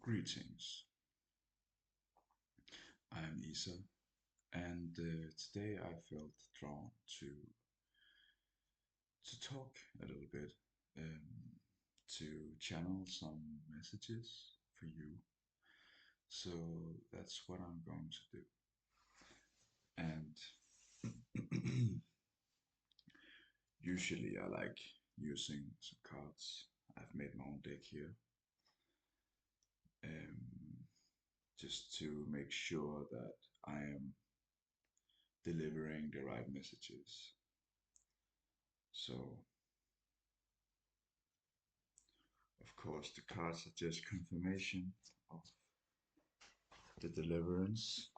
Greetings, I'm Isa, and today I felt drawn to talk a little bit, um, to channel some messages for you. So that's what I'm going to do. And usually I like using some cards. I've made my own deck here, um, just to make sure that I am delivering the right messages. So of course, the cards are just confirmation of the deliverance.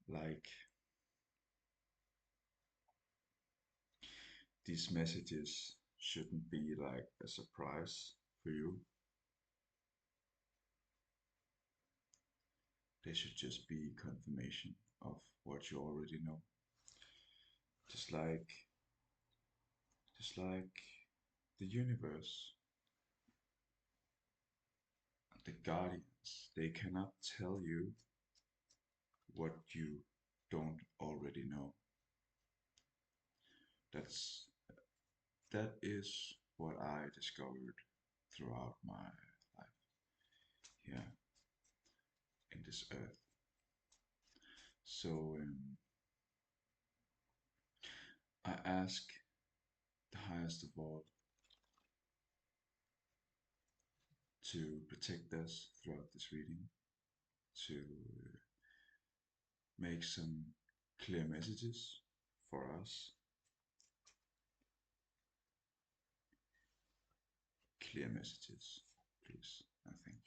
Like these messages shouldn't be like a surprise for you. They should just be confirmation of what you already know. Just like just like the universe and the guardians, they cannot tell you what you don't already know. That's that is what I discovered throughout my life here in this earth. So I ask the highest of all to protect us throughout this reading, to make some clear messages for us, clear messages, please, and thank you.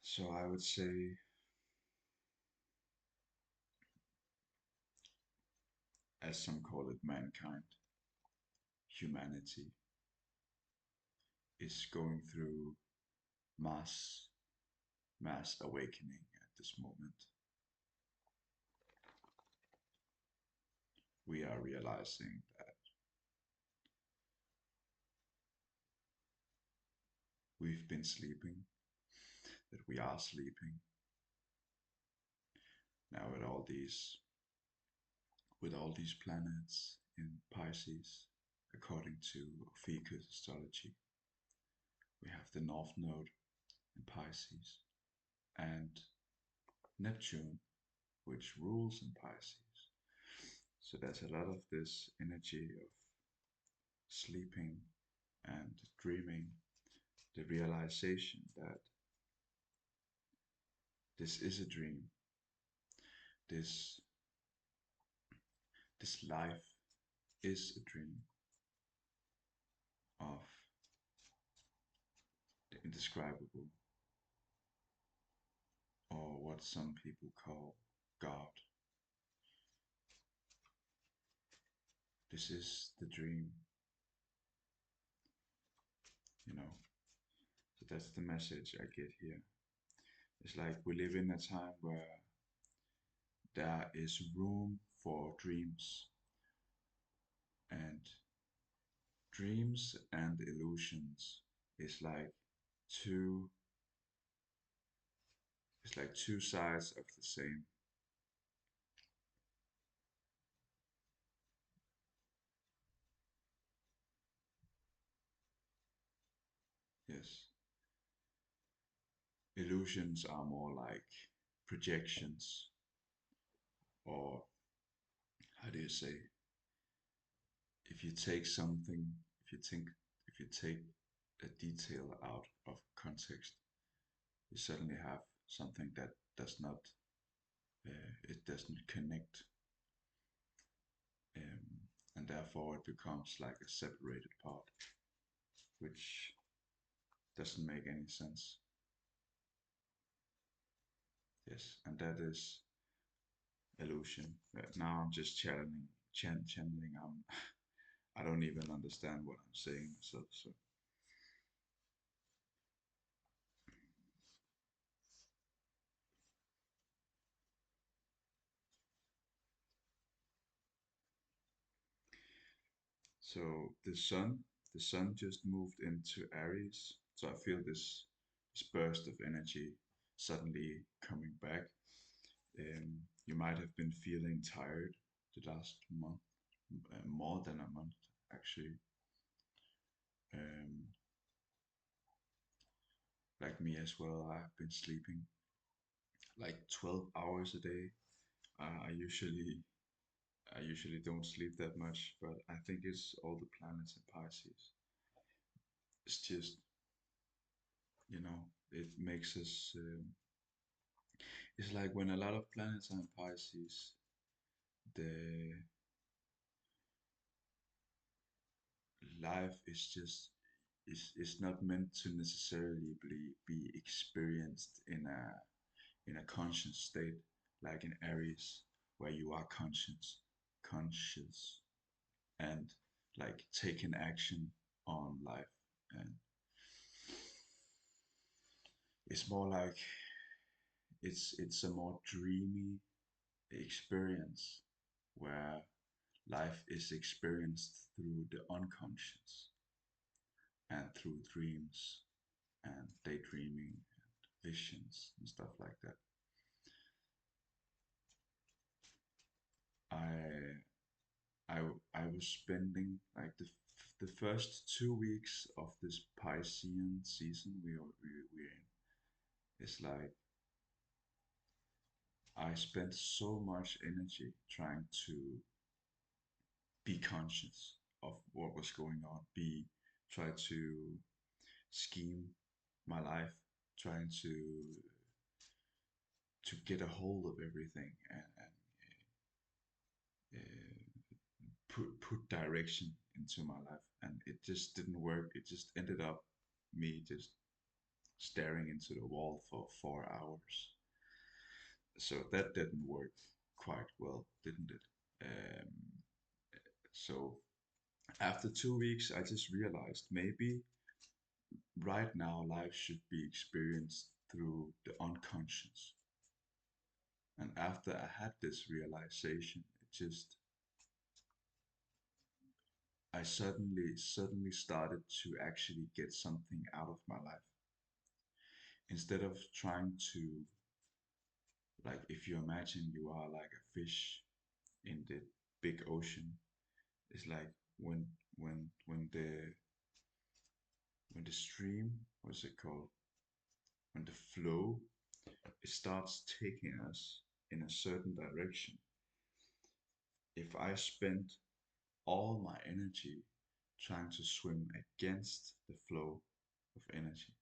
So I would say, as some call it, mankind, humanity is going through mass mass awakening at this moment. We are realizing that we've been sleeping, that we are sleeping. Now with all these planets in Pisces, according to Ophiuchus astrology, we have the North Node in Pisces and Neptune, which rules in Pisces. So there's a lot of this energy of sleeping and dreaming, the realization that this is a dream, this this life is a dream of the indescribable, or what some people call God. This is the dream, you know. So that's the message I get here. It's like we live in a time where there is room for dreams, and dreams and illusions is like two it's like two sides of the same. Yes. Illusions are more like projections, or how do you say, if you take something, if you think, if you take a detail out of context, you suddenly have something that does not, it doesn't connect, um, and therefore it becomes like a separated part, which doesn't make any sense. Yes, and that is illusion. Now I'm just channeling. I don't even understand what I'm saying myself. So So the sun just moved into Aries. So I feel this burst of energy suddenly coming back. You might have been feeling tired the last month, more than a month actually. Um, like me as well, I've been sleeping like 12 hours a day. I usually don't sleep that much, but I think it's all the planets in Pisces. It's just, it makes us. It's like when a lot of planets are in Pisces, the life is just is not meant to necessarily be experienced in a conscious state, like in Aries, where you are conscious, and like taking action on life. And it's more like it's a more dreamy experience where life is experienced through the unconscious and through dreams and daydreaming and visions and stuff like that. I I was spending like the first 2 weeks of this Piscean season we're in. It's like I spent so much energy trying to be conscious of what was going on, try to scheme my life, trying to get a hold of everything and put direction into my life, and it just didn't work. It just ended up me just staring into the wall for 4 hours. So that didn't work quite well, didn't it? So after 2 weeks, I just realized maybe right now life should be experienced through the unconscious. And after I had this realization, it just I suddenly started to actually get something out of my life instead of trying to, like, if you imagine you are like a fish in the big ocean. It's like when when the stream, what's it called, when the flow, it starts taking us in a certain direction. If I spend all my energy trying to swim against the flow of energy,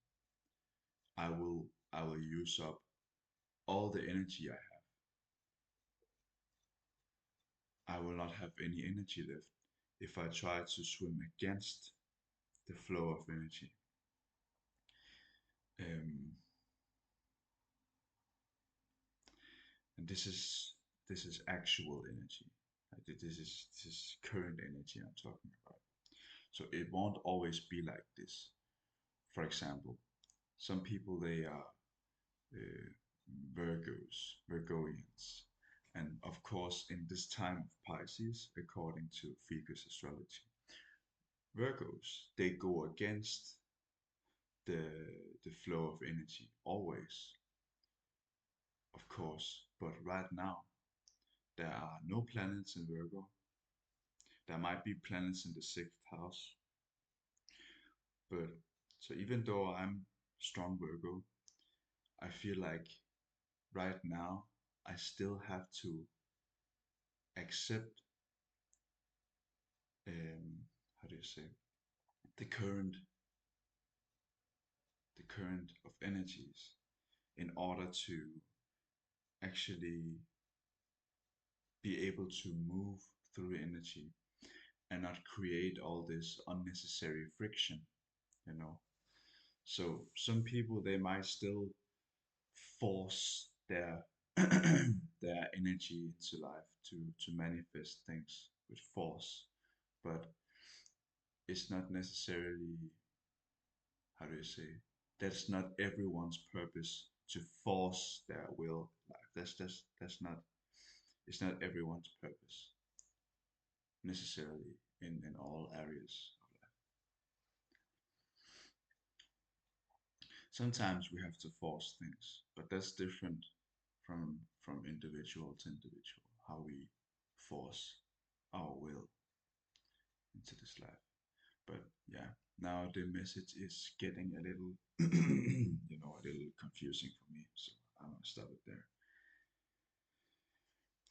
I will use up all the energy I have. I will not have any energy left if I try to swim against the flow of energy. Um, and this is actual energy. This is current energy I'm talking about. So it won't always be like this. For example, some people they are uh, Virgoians, and of course in this time of Pisces, according to Ficus astrology, Virgos they go against the the flow of energy always, of course. But right now there are no planets in Virgo. There might be planets in the sixth house, but so even though I'm strong Virgo, I feel like right now I still have to accept how do you say the current the current of energies in order to actually be able to move through energy and not create all this unnecessary friction, you know. So some people they might still force their their energy into life to manifest things with force, but it's not necessarily, how do you say, that's not everyone's purpose to force their will life. That's not, it's not everyone's purpose necessarily. in all areas of life. Sometimes we have to force things, but that's different from individual to individual. How we force our will into this life. But yeah, now the message is getting a little, a little confusing for me. So I'm gonna stop it there.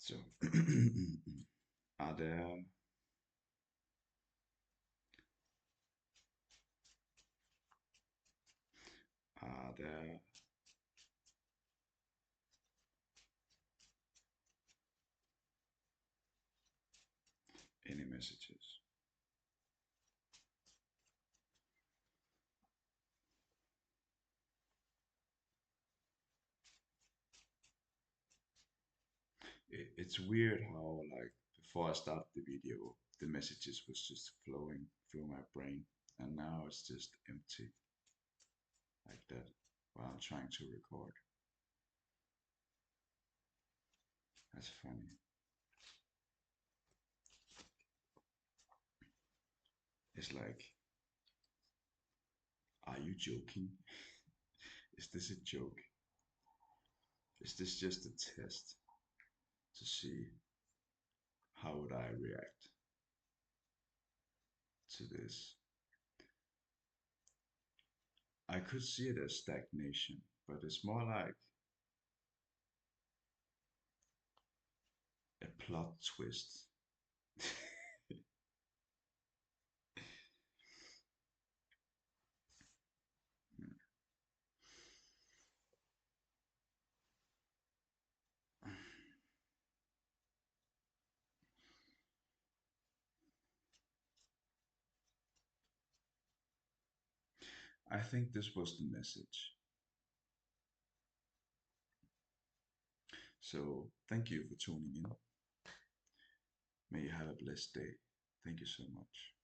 So, are there are there any messages? It's weird how like before I started the video, the messages was just flowing through my brain, and now it's just empty like that while I'm trying to record. That's funny. It's like, are you joking? Is this a joke? Is this just a test to see how would I react to this? I could see it as stagnation, but it's more like a plot twist. I think this was the message. So thank you for tuning in. May you have a blessed day. Thank you so much.